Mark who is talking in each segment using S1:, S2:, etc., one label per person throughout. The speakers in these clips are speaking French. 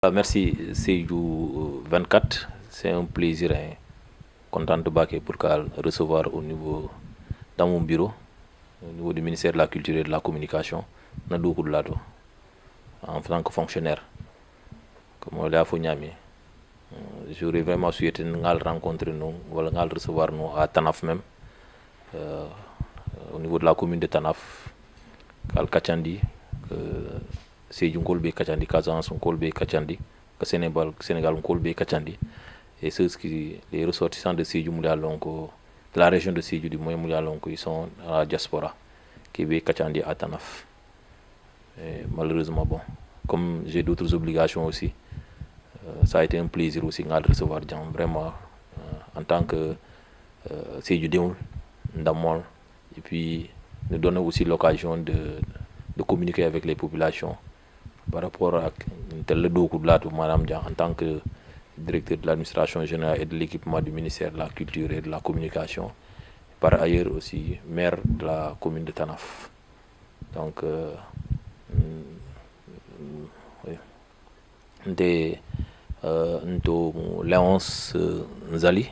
S1: Merci Seydou 24. C'est un plaisir et content de baquer pour recevoir au niveau dans mon bureau, au niveau du ministère de la Culture et de la Communication, Nadou Lado, en tant que fonctionnaire. Comme on l'a fait, j'aurais vraiment souhaité nous rencontrer nous, voilà, nous recevoir nous à Tanaf même, euh, au niveau de la commune de Tanaf, Kal Kachandi, Seydou Kolbe Kachandi, Kazan Kolbe Kachandi, Sénégal Kolbe Kachandi. Et ceux qui, les ressortissants de Sédhiou Moulialonko, de la région de Sédhiou du Moyen Moulialonko, ils sont à la diaspora, qui est Kachandi à Tanaf. Et malheureusement, bon, comme j'ai d'autres obligations aussi, ça a été un plaisir aussi de recevoir Jean, vraiment, en tant que Sédhiou Déoul, Ndamol, et puis nous donner aussi l'occasion de communiquer avec les populations par rapport à tel coup de là, Madame Jean, en tant que directeur de l'administration générale et de l'équipement du ministère de la Culture et de la Communication. Par ailleurs aussi maire de la commune de Tanaf. Donc, oui. Léonce Nzali.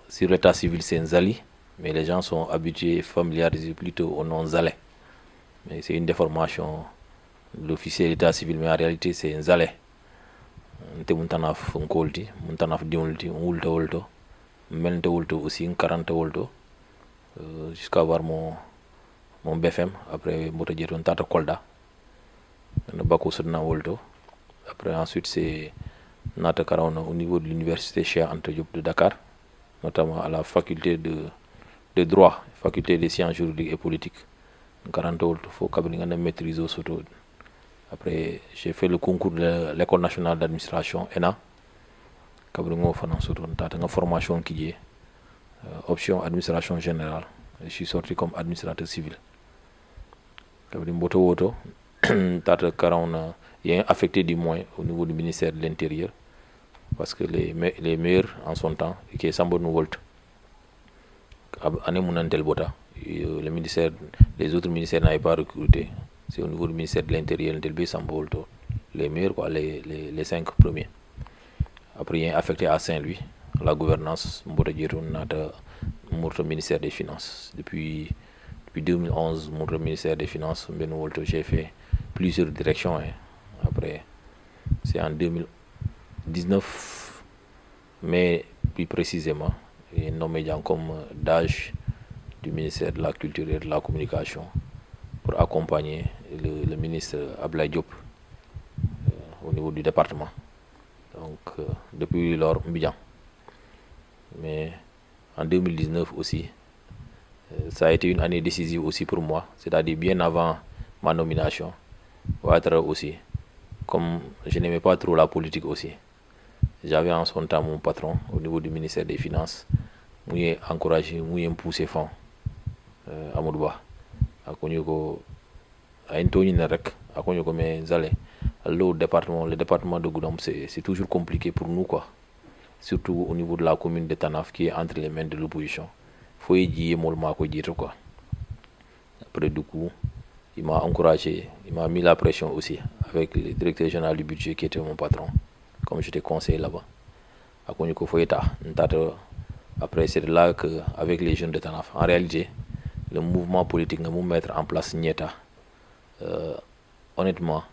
S1: Sur l'état civil, c'est Nzali, mais les gens sont habitués et familiarisés plutôt au nom Zalé. Mais c'est une déformation de l'officier d'état civil, mais en réalité, c'est Nzalé. Nte muntanaf nkolti muntanaf diolti wulto wolto melte wolto aussi 40 wolto jusqu'à avoir mon BFM après moto jeton tata Kolda na bako sodna wolto après ensuite c'est nata karawna au niveau de l'université Cheikh Anta Diop de Dakar, notamment à la faculté de droit, faculté des sciences juridiques et politiques 40 wolto faut kabri ngana maîtriser soto. Après, j'ai fait le concours de l'école nationale d'administration, ENA. Kabringo Fanan une formation qui est option administration générale. Je suis sorti comme administrateur civil. Kabringo Woto, Tata Karan, il y a affecté du moins au niveau du ministère de l'Intérieur. Parce que les meilleurs en son temps, qui est Sambo Nouvolt, le ministère, les autres ministères n'avaient pas recruté. C'est au niveau du ministère de l'Intérieur, les meilleurs, quoi, les 5 premiers. Après, il est affecté à Saint-Louis, la gouvernance, au ministère des Finances. Depuis 2011, mon ministère des Finances, j'ai fait plusieurs directions. Hein. Après, c'est en 2019, mais plus précisément, il est nommé comme DAGE du ministère de la Culture et de la Communication pour accompagner le ministre Ablaye Diop au niveau du département. Donc, depuis lors, bien. Mais en 2019 aussi, ça a été une année décisive aussi pour moi, c'est-à-dire bien avant ma nomination. Ouattara aussi, comme je n'aimais pas trop la politique aussi, j'avais en son temps mon patron au niveau du ministère des Finances, qui encouragé, qui poussé fond Amadou Ba. Akonyoko a une tonne rek, akonyoko mais Zalé. Le département de Goudam, c'est toujours compliqué pour nous, quoi. Surtout au niveau de la commune de Tanaf qui est entre les mains de l'opposition. Il faut y dire quoi. Après, du coup, il m'a encouragé, il m'a mis la pression aussi avec le directeur général du budget qui était mon patron, comme j'étais conseiller là-bas. Après, c'est là qu'avec les jeunes de Tanaf, en réalité, le mouvement politique nous mettre en place Nieta. Honnêtement,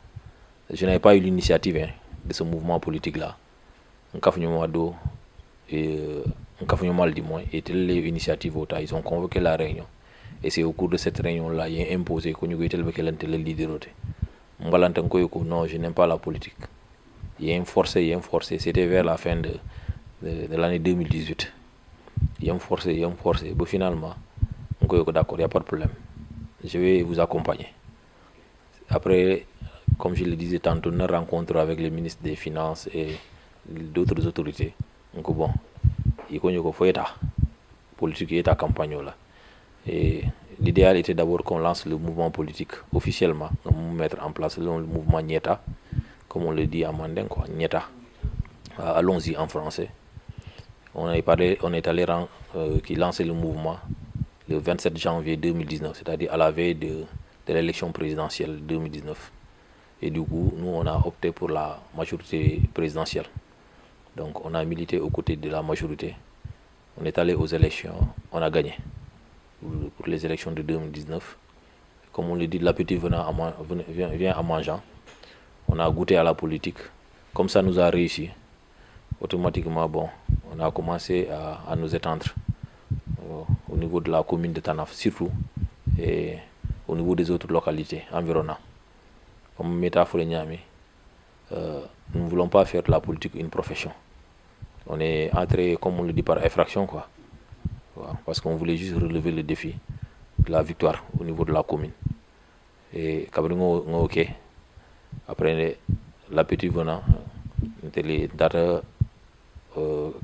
S1: je n'avais pas eu l'initiative hein, de ce mouvement politique-là. Et l'initiative, ils ont convoqué la réunion. Et c'est au cours de cette réunion-là, il a imposé qu'on ait le leader. Non, je n'aime pas la politique. Il a forcé. C'était vers la fin de l'année 2018. Il a forcé. Bon, finalement, d'accord, il n'y a pas de problème. Je vais vous accompagner. Après, comme je le disais tantôt, une rencontre avec le ministre des Finances et d'autres autorités. Donc bon, il faut être politique et campagne là. Et l'idéal était d'abord qu'on lance le mouvement politique officiellement, mettre en place le mouvement Nieta, comme on le dit en mandin, quoi, Nieta. Allons-y en français. On est allé qui lançait le mouvement le 27 janvier 2019, c'est-à-dire à la veille de l'élection présidentielle 2019. Et du coup, nous, on a opté pour la majorité présidentielle. Donc, on a milité aux côtés de la majorité. On est allé aux élections, on a gagné pour les élections de 2019. Comme on le dit, l'appétit vient en mangeant. On a goûté à la politique. Comme ça nous a réussi, automatiquement, bon, on a commencé à nous étendre au niveau de la commune de Tanaf, surtout, et au niveau des autres localités environnantes. Comme métaphore Niami, nous ne voulons pas faire de la politique une profession. On est entré, comme on le dit, par effraction, quoi. Voilà, parce qu'on voulait juste relever le défi de la victoire au niveau de la commune. Et Kabringo, ok. Après l'appétit venant, les dates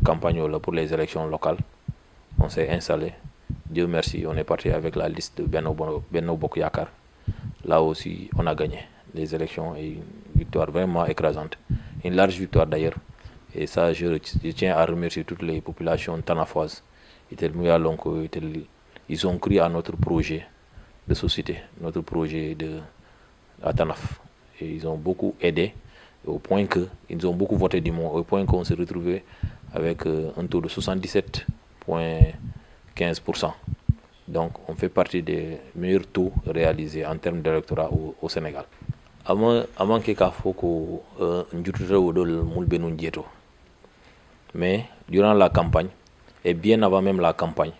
S1: campagne pour les élections locales, on s'est installé. Dieu merci, on est parti avec la liste de Benno Bokk Yakaar. Là aussi, on a gagné les élections et une victoire vraiment écrasante. Une large victoire d'ailleurs. Et ça, je tiens à remercier toutes les populations tanafoises. Ils ont cru à notre projet de société, notre projet à Tanaf. Et ils ont beaucoup aidé, au point qu'ils ont beaucoup voté du moins, au point qu'on s'est retrouvé avec un taux de 77,15%. Donc, on fait partie des meilleurs taux réalisés en termes d'électorat au Sénégal. Avant que Kafoko mais durant la campagne, et bien avant même la campagne,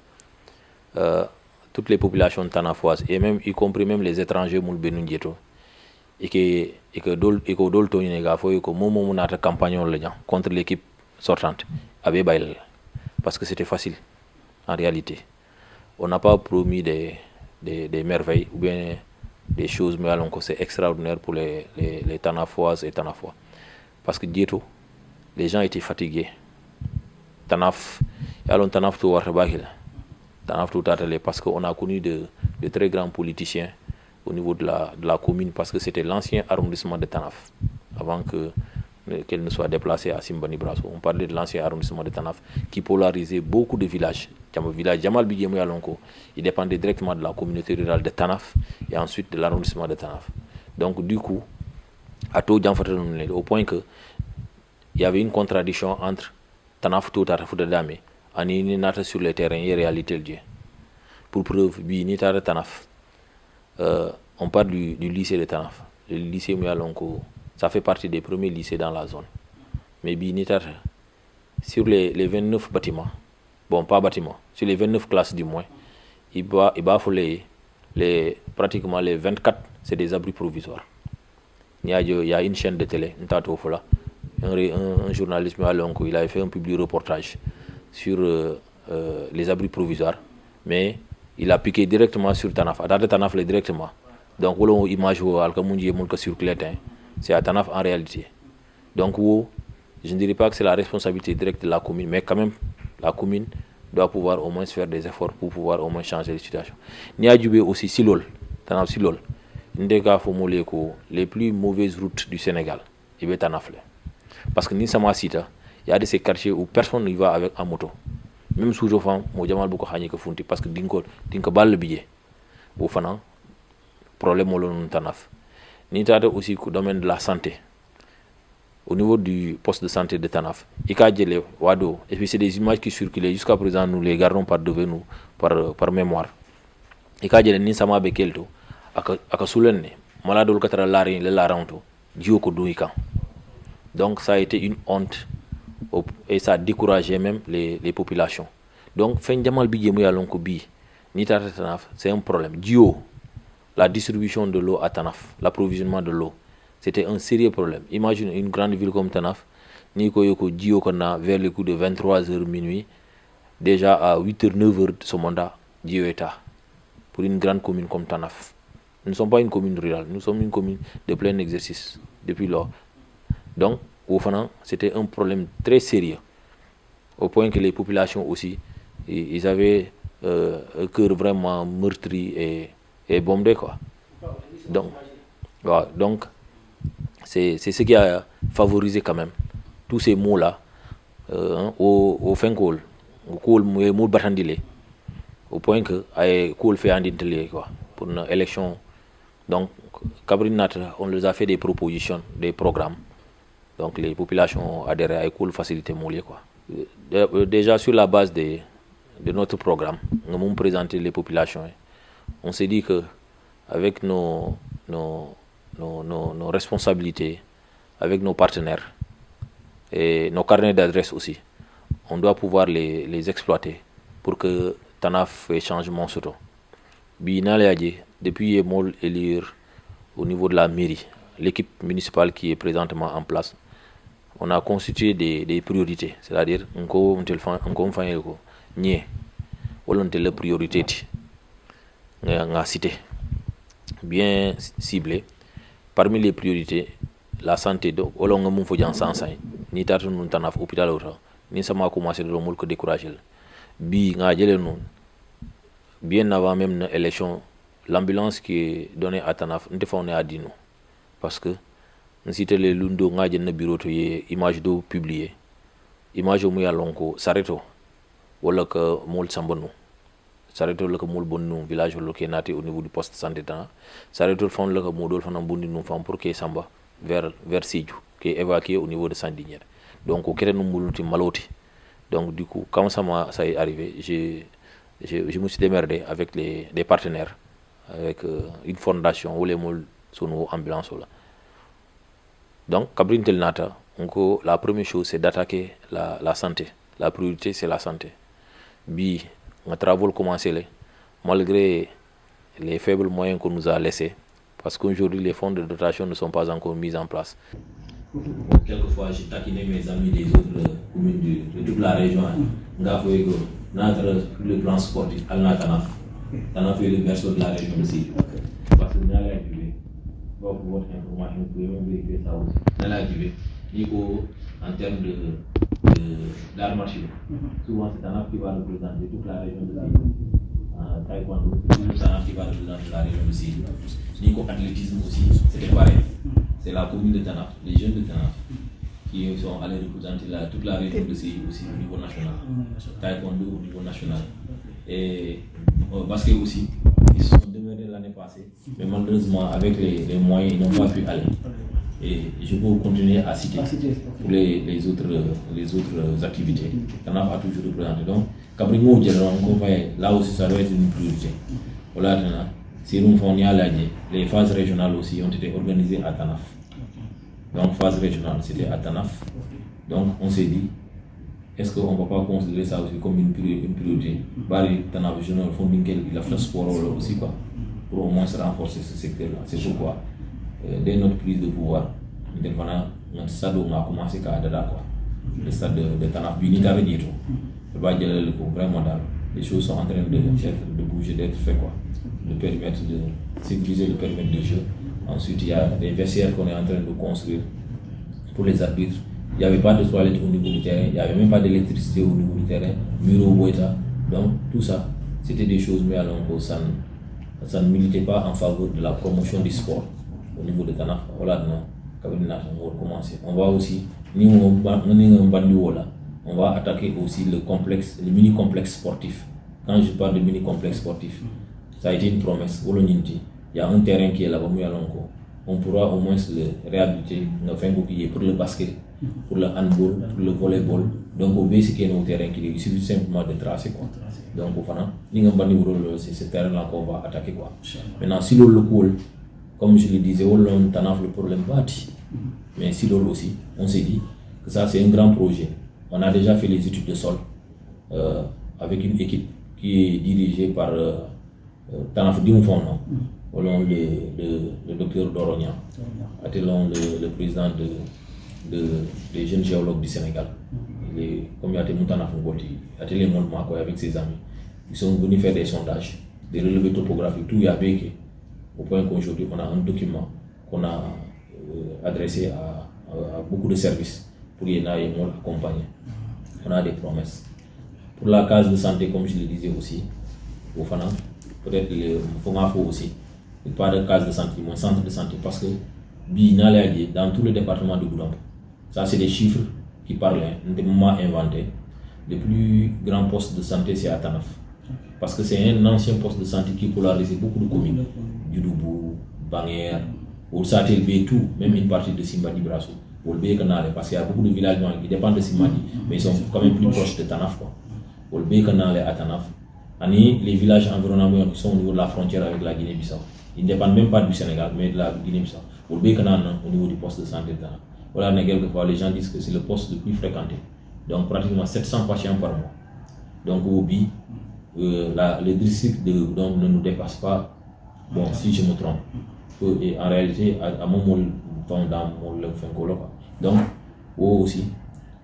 S1: toutes les populations tanafoises, et même, y compris même les étrangers Moulbenundieto, et que dol to ñinega fo ko momo nata campagne contre l'équipe sortante avait bail parce que c'était facile en réalité. On n'a pas promis des merveilles ou bien des choses, mais alors que c'est extraordinaire pour les tanafoises et tanafois, parce que Dieto, les gens étaient fatigués. Tanaf yalon Tanaf to warta bakila Tanaf to tatale, parce qu'on a connu de très grands politiciens au niveau de la commune, parce que c'était l'ancien arrondissement de Tanaf avant qu'elle ne soit déplacée à Simbani Brasso. On parlait de l'ancien arrondissement de Tanaf qui polarisait beaucoup de villages. Le village Jamal Bidjemou Yalonko, il dépendait directement de la communauté rurale de Tanaf et ensuite de l'arrondissement de Tanaf. Donc du coup, à tout au point que il y avait une contradiction entre Tanaf tout à fait d'Amé, et nata sur le terrain et réalité le Dieu. Pour preuve, Binita Tanaf. On parle du lycée de Tanaf. Le lycée Moualonko, ça fait partie des premiers lycées dans la zone. Mais Binitar, sur les 29 bâtiments, bon, pas bâtiments, sur les 29 classes du moins, il va falloir pratiquement les 24, c'est des abris provisoires. Il y a une chaîne de télé, un journaliste il avait fait un public reportage sur les abris provisoires, mais il a piqué directement sur Tanaf, à Tanaf directement. Donc, on image sur c'est à Tanaf en réalité. Donc, je ne dirais pas que c'est la responsabilité directe de la commune, mais quand même, la commune doit pouvoir au moins faire des efforts pour pouvoir au moins changer la situation. Nia Djoubé aussi, Silol, Tanaf Silol, les plus mauvaises routes du Sénégal, il va Tanaf. Parce que ni Sama Sita, il y a de ces quartiers où personne ne va avec en moto. Même sous le fond, parce que dinko bal le billet. Au fanan, problème au long Tanaf. Ni aussi au domaine de la santé. Au niveau du poste de santé de Tanaf, et puis c'est des images qui circulent jusqu'à présent, nous les gardons par devant nous, par mémoire. Et quand ni sama bekelto, aka soulenne, malade ou katara lari le laranto, dioko douikan. Donc ça a été une honte et ça a découragé même les populations. Donc fin jamal bi jemu yalon ko bi ni tata Tanaf, c'est un problème. Dio, la distribution de l'eau à Tanaf, l'approvisionnement de l'eau, c'était un sérieux problème. Imagine une grande ville comme Tanaf, ni ko yoko Dio kona vers le coup de 23h minuit, déjà à 8h 9h de ce mandat, Dio est là. Pour une grande commune comme Tanaf. Nous ne sommes pas une commune rurale, nous sommes une commune de plein exercice depuis lors. Donc, au fond, c'était un problème très sérieux, au point que les populations aussi, ils avaient un cœur vraiment meurtri et bombé, quoi. Donc c'est ce qui a favorisé quand même tous ces mots-là au fin call, au point que ay call fait andintele quoi pour une élection Donc, Kabrinat, on leur a fait des propositions, des programmes. Donc, les populations ont adhéré à l'école facilité moulier quoi. Déjà sur la base de notre programme, nous avons présenté les populations. On s'est dit que avec nos responsabilités, avec nos partenaires et nos carnets d'adresse aussi, on doit pouvoir les exploiter pour que Tanaf ait changement surtout. Depuis élire au niveau de la mairie, l'équipe municipale qui est présentement en place, on a constitué des priorités, c'est-à-dire on fait la priorité on a cité bien ciblé. Parmi les priorités, la santé donc on a mun fodjan sansay ni tatu nun tanaf hôpital auto ni sama commencé de mol ko décourager bi nga jëlé non bien avant même l'élection, l'ambulance qui est donnée à Tanaf n'était pas à Dino parce que nous citons les lundo nga jël na bureau to image do publier image mu ya lonko sareto wala que mol sambono sareto le que mol bonno village lo ke naté au niveau du poste santé Tanaf sareto fond le que modol fana bondi non fam pour que samba vers Sidiou qui est évacué au niveau de Sandinière donc au kéré no muluti maloti donc du coup quand ça est arrivé je me suis démerdé avec des partenaires, avec une fondation où les moules sont nos ambulances là. Donc, Kabrin Telnata, la première chose c'est d'attaquer la santé. La priorité c'est la santé. Bi, on travaux commencé malgré les faibles moyens qu'on nous a laissés, parce qu'aujourd'hui les fonds de dotation ne sont pas encore mis en place. Quelquefois, j'ai taquiné mes amis des autres communes de toute la région. Le plan sportif, Tanaf est le berceau de la région aussi. Parce que nous allons arriver, pour votre information, vous pouvez même vérifier ça aussi. Nous allons arriver, en termes d'art martiaux. Souvent, c'est Tanaf qui va représenter toute la région de Taekwondo, c'est Tanaf qui va représenter la région aussi. Nico athlétisme aussi, c'était pareil. C'est la commune de Tanaf, les jeunes de Tanaf, qui sont allés représenter toute la région de aussi au niveau national. Taekwondo au niveau national. Et basket aussi, ils se sont demeurés l'année passée, mais malheureusement, avec les moyens, ils n'ont pas pu aller. Et je peux continuer à citer pour les autres activités. Tanaf a toujours représenté. Donc, Cabrimo, là aussi, ça doit être une priorité. Voilà, les phases régionales aussi ont été organisées à Tanaf. Donc, phase régionale, c'était à Tanaf. Donc, on s'est dit, est-ce qu'on ne va pas considérer ça aussi comme une priorité? Bari Tanaf, il a fait le sport aussi, quoi, pour au moins se renforcer ce secteur-là. C'est pourquoi, dès notre prise de pouvoir, notre stade a commencé à Adada, quoi. Le stade de Tanaf, vraiment, les choses sont en train de bouger, d'être faites, quoi. Le périmètre de sécuriser le périmètre de jeu. Ensuite, il y a des vestiaires qu'on est en train de construire pour les arbitres. Il n'y avait pas de toilettes au niveau du terrain, il n'y avait même pas d'électricité au niveau du terrain, mur au boita. Donc, tout ça, c'était des choses, mais alors ça ne militait pas en faveur de la promotion du sport au niveau de Tanaf. Voilà, non, on va commencer. On va aussi, on va attaquer aussi le mini-complexe sportif. Quand je parle de mini-complexe sportif, ça a été une promesse. Il y a un terrain qui est là-bas, on pourra au moins le réhabiliter pour le basket, pour le handball, pour le volleyball. Donc, au basic, il y a un terrain il suffit simplement de tracer. Quoi. Donc, c'est ce terrain-là qu'on va attaquer. Quoi. Maintenant, si l'eau comme je le disais, on a le problème bâti. Mais si l'eau aussi, on s'est dit que ça, c'est un grand projet. On a déjà fait les études de sol avec une équipe qui est dirigée par Tanaf Dioufon, le docteur Doronia, le président des jeunes géologues du Sénégal. Comme il y a des Tanaf atelier Montmarco avec ses amis, ils sont venus faire des sondages, des relevés topographiques, tout y a béqué. Au point qu'aujourd'hui, on a un document qu'on a adressé à beaucoup de services pour y accompagner. On a des promesses. Pour la case de santé, comme je le disais aussi, au Fana, peut-être il faut aussi, pas de case de santé, mais un centre de santé, parce que dans tout le département de Goudomp, ça c'est des chiffres qui parlent, des moments inventés. Le plus grand poste de santé, c'est à Tanaf. Parce que c'est un ancien poste de santé qui polarise beaucoup de communes. Djoudou, Banger, ou Satel tout, même une partie de Simbadi Brasso, ou le Bécanale, parce qu'il y a beaucoup de villages qui dépendent de Simbadi, mais ils sont quand même plus proches de Tanaf. Ou le Bécanale à Tanaf. Les villages environnants qui sont au niveau de la frontière avec la Guinée-Bissau. Ils ne dépendent même pas du Sénégal, mais de la Guinée-Bissau. Ou le Bécanale au niveau du poste de santé de Tanaf. Voilà, quelquefois, les gens disent que c'est le poste le plus fréquenté. Donc pratiquement 700 patients par mois. Donc au BI, le district de Goudomp ne nous dépasse pas, bon, si je me trompe. Et en réalité, à mon dans mon Fenkolo. Donc, aussi,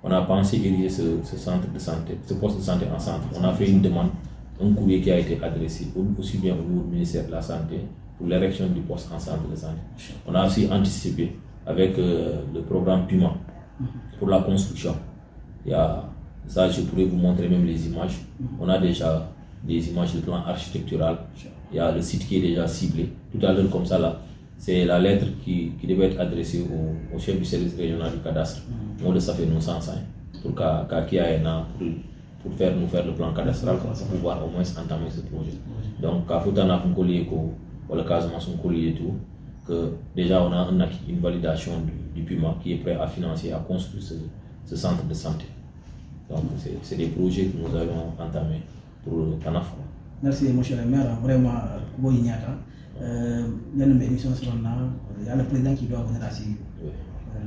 S1: on a pensé ériger ce centre de santé, ce poste de santé en centre. On a fait une demande, un courrier qui a été adressé aussi bien au niveau du ministère de la Santé pour l'érection du poste en centre de santé. On a aussi anticipé avec le programme PUMA pour la construction. Il y a ça, je pourrais vous montrer même les images. On a déjà des images de plan architectural. Il y a le site qui est déjà ciblé. Tout à l'heure, comme ça, là, c'est la lettre qui devait être adressée au chef du service régional du cadastre. Moi, ça fait nous sens pour faire nous faire le plan cadastral pour pouvoir au moins entamer ce projet. Donc, quand on a un collier ou le cas de collier et tout, que déjà on a une validation du PUMA qui est prêt à financer, à construire ce centre de santé. Donc, c'est des projets que nous avons entamés pour Tanaf.
S2: Merci, monsieur le maire. Vraiment, il y a une émission sur il y a le président qui doit venir ici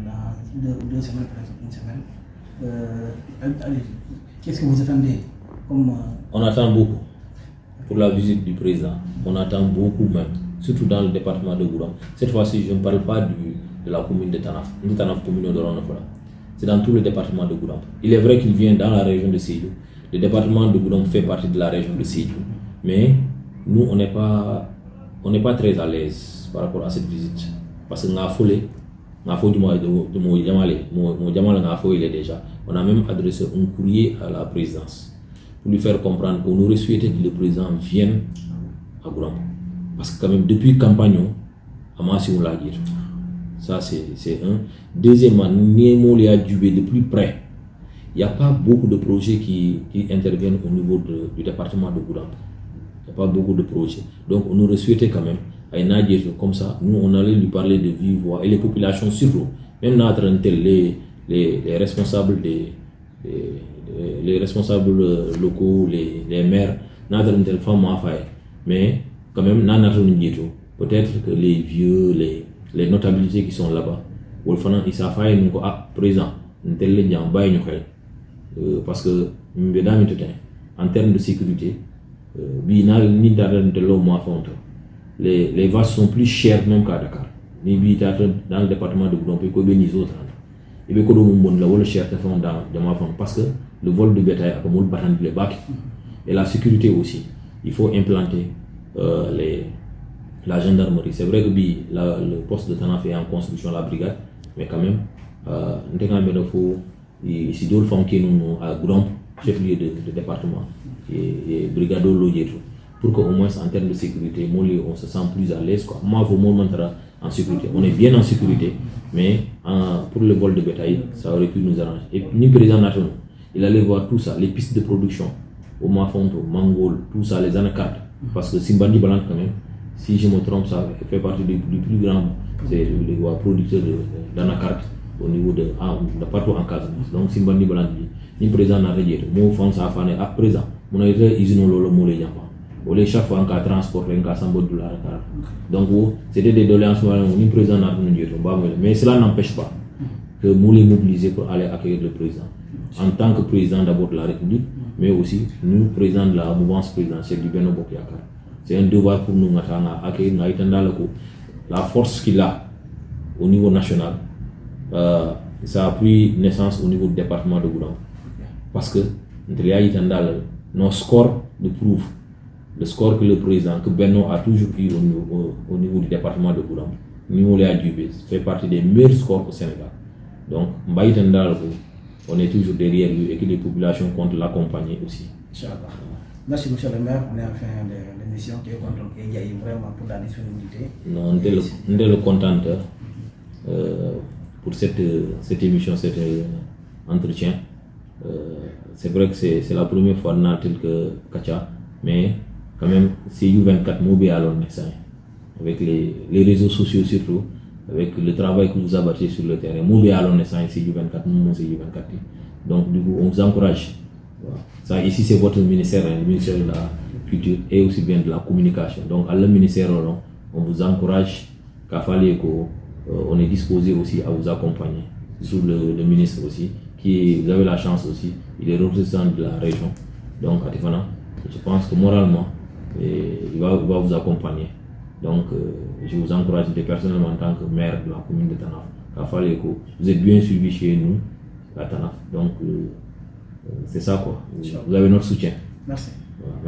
S2: dans 2 semaines, par exemple, 1 semaine. Qu'est-ce que vous attendez comme,
S1: On attend beaucoup pour la visite du président. On attend beaucoup même, surtout dans le département de Goudomp. Cette fois-ci, je ne parle pas de la commune de Tanaf, commune de Ronofala. C'est dans tout le département de Goudomp. Il est vrai qu'il vient dans la région de Sédhiou. Le département de Goudomp fait partie de la région de Sédhiou. Mais nous, on n'est pas très à l'aise par rapport à cette visite. Parce que il est déjà. On a même adressé un courrier à la présidence pour lui faire comprendre qu'on aurait souhaité que le président vienne à Goudomp. Parce que quand même, depuis campagne, on l'a dit. Ça, c'est un. Deuxièmement, Némo les a dûbé de plus près. Il n'y a pas beaucoup de projets qui interviennent au niveau du département de Goudomp. Il n'y a pas beaucoup de projets. Donc, on aurait souhaité quand même, à une agir comme ça, nous, on allait lui parler de vive voix et les populations surtout, même notre les responsables les responsables locaux, les maires, notre femmes à faire. Mais, quand même, peut-être que les vieux, les notabilités qui sont là-bas, ils savent présent, parce que, en termes de sécurité, les vaches sont plus chères même qu'à Dakar. Dans le département de Goudomp, parce que le vol de bétail et la sécurité aussi. Il faut implanter la gendarmerie. C'est vrai que le poste de Tanaf est en construction, la brigade, mais quand même, ici, à Goudomp, chef-lieu de département, et brigade pour qu'au moins en termes de sécurité, on se sent plus à l'aise. Moi, en sécurité. On est bien en sécurité, mais pour le vol de bétail, ça aurait pu nous arranger. Et ni président national, il allait voir tout ça, les pistes de production, au Mafonto, Mangol, tout ça, les anacartes. Parce que Simbandi Balan, quand même, si je me trompe, ça fait partie du plus grand producteur d'anacartes au niveau de partout en Casamance. Donc Simbandi Balan, ni président national, moi, France a fait à présent, mon été, ils ont le mot les chaque fois en cas transport en cas de la donc c'était des doléances ni président mais cela n'empêche pas que nous les mobiliser pour aller accueillir le président en tant que président d'abord de la République, mais aussi nous président de la mouvance présidentielle du Benno Bokk Yakaar. C'est un devoir pour nous d'accueillir la force qu'il a au niveau national. Ça a pris naissance au niveau du département de Goudomp parce que nos scores le prouvent. Le score que le président, que Benno a toujours eu au niveau du département de Goudomp, nous les adjubé, fait partie des meilleurs scores au Sénégal. Donc, on est toujours derrière lui et que les populations comptent l'accompagner aussi.
S2: Merci monsieur le maire, on est en fin de l'émission qui est content qu'il y ait vraiment pour la disponibilité.
S1: Non, on est le content pour cette émission, cet entretien. C'est vrai que c'est la première fois dans tel que Kacha, mais quand même c'est U24 mobile à l'on avec les réseaux sociaux surtout, avec le travail que vous abattez sur le terrain. Nous, allons ici du 24, nous, c'est du 24. Donc, du coup, on vous encourage. Voilà. Ça, ici, c'est votre ministère, le ministère de la Culture et aussi bien de la Communication. Donc, à le ministère, on vous encourage qu'à fallait qu'on est disposé aussi à vous accompagner. Sur le ministre aussi, vous avez la chance aussi, il est représentant de la région. Donc, à Tifana, je pense que moralement, il va vous accompagner. Donc, je vous encourage personnellement en tant que maire de la commune de Tanaf, qu'à fallait que vous êtes bien suivi chez nous à Tanaf. Donc, c'est ça quoi. Vous avez notre soutien.
S2: Merci.
S1: Voilà.